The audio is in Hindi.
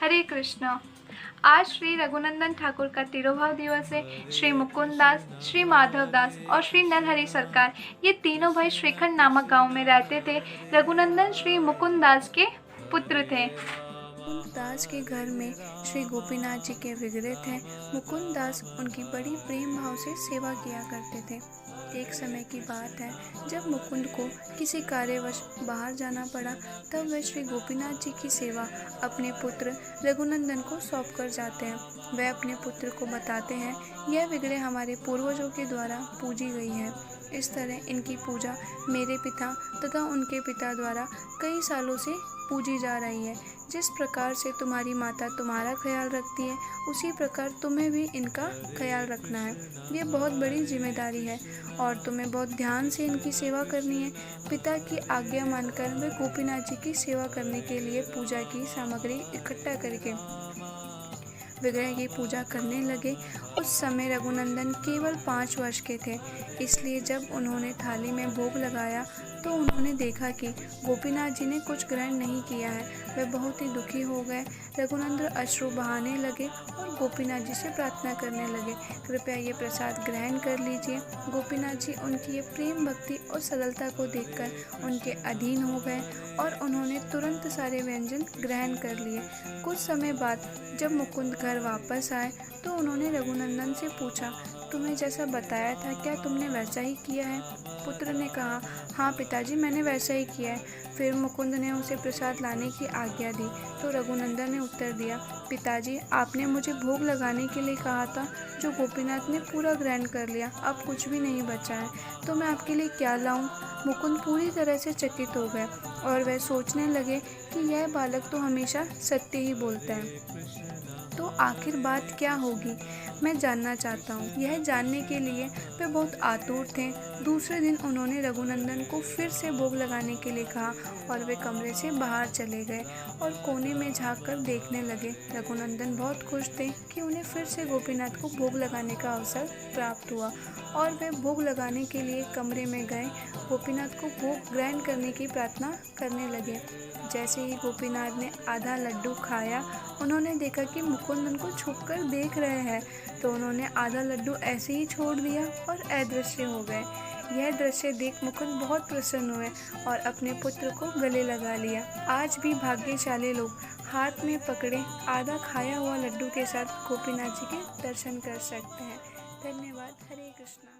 हरे कृष्ण। आज श्री रघुनंदन ठाकुर का तिरुभाव दिवस है। श्री मुकुंद दास, श्री माधव दास और श्री नरहरि सरकार ये तीनों भाई श्रीखंड नामक गांव में रहते थे। रघुनंदन श्री मुकुंद दास के पुत्र थे। मुकुंद दास के घर में श्री गोपीनाथ जी के विग्रह थे। मुकुंद दास उनकी बड़ी प्रेम भाव से सेवा किया करते थे। एक समय की बात है, जब मुकुंद को किसी कार्यवश बाहर जाना पड़ा, तब वे श्री गोपीनाथ जी की सेवा अपने पुत्र रघुनंदन को सौंप कर जाते हैं। वे अपने पुत्र को बताते हैं, यह विग्रह हमारे पूर्वजों के द्वारा पूजी गई है। इस तरह इनकी पूजा मेरे पिता तथा उनके पिता द्वारा कई सालों से पूजी जा रही है। जिस प्रकार से तुम्हारी माता तुम्हारा ख्याल रखती है, उसी प्रकार तुम्हें भी इनका ख्याल रखना है। ये बहुत बड़ी जिम्मेदारी है और तुम्हें बहुत ध्यान से इनकी सेवा करनी है। पिता की आज्ञा मानकर वे गोपीनाथ जी की सेवा करने के लिए पूजा की सामग्री इकट्ठा करके विग्रह की पूजा करने लगे। उस समय रघुनंदन केवल 5 वर्ष के थे, इसलिए जब उन्होंने थाली में भोग लगाया तो उन्होंने देखा कि गोपीनाथ जी ने कुछ ग्रहण नहीं किया है। वे बहुत ही दुखी हो गए। रघुनंदन अश्रु बहाने लगे और गोपीनाथ जी से प्रार्थना करने लगे, कृपया ये प्रसाद ग्रहण कर लीजिए। गोपीनाथ जी उनकी ये प्रेम भक्ति और सरलता को देखकर उनके अधीन हो गए और उन्होंने तुरंत सारे व्यंजन ग्रहण कर लिए। कुछ समय बाद जब मुकुंद घर वापस आए तो उन्होंने रघुनंदन से पूछा, तुम्हें जैसा बताया था क्या तुमने वैसा ही किया है? पुत्र ने कहा, हाँ पिताजी, मैंने वैसा ही किया है। फिर मुकुंद ने उसे प्रसाद लाने की आज्ञा दी तो रघुनंदन ने उत्तर दिया, पिताजी, आपने मुझे भोग लगाने के लिए कहा था, जो गोपीनाथ ने पूरा ग्रहण कर लिया। अब कुछ भी नहीं बचा है, तो मैं आपके लिए क्या लाऊं? मुकुंद पूरी तरह से चकित हो गए और वह सोचने लगे कि यह बालक तो हमेशा सत्य ही बोलता है, तो आखिर बात क्या होगी, मैं जानना चाहता हूँ। यह जानने के लिए वे बहुत आतुर थे। दूसरे दिन उन्होंने रघुनंदन को फिर से भोग लगाने के लिए कहा और वे कमरे से बाहर चले गए और कोने में झाँक कर देखने लगे। रघुनंदन बहुत खुश थे कि उन्हें फिर से गोपीनाथ को भोग लगाने का अवसर प्राप्त हुआ और वे भोग लगाने के लिए कमरे में गए। गोपीनाथ को भोग ग्रहण करने की प्रार्थना करने लगे। जैसे ही गोपीनाथ ने आधा लड्डू खाया, उन्होंने देखा कि मुकुंद उनको छुपकर देख रहे हैं, तो उन्होंने आधा लड्डू ऐसे ही छोड़ दिया और अदृश्य हो गए। यह दृश्य देख मुकुंद बहुत प्रसन्न हुए और अपने पुत्र को गले लगा लिया। आज भी भाग्यशाली लोग हाथ में पकड़े आधा खाया हुआ लड्डू के साथ गोपीनाथ जी के दर्शन कर सकते हैं। धन्यवाद। हरे कृष्णा।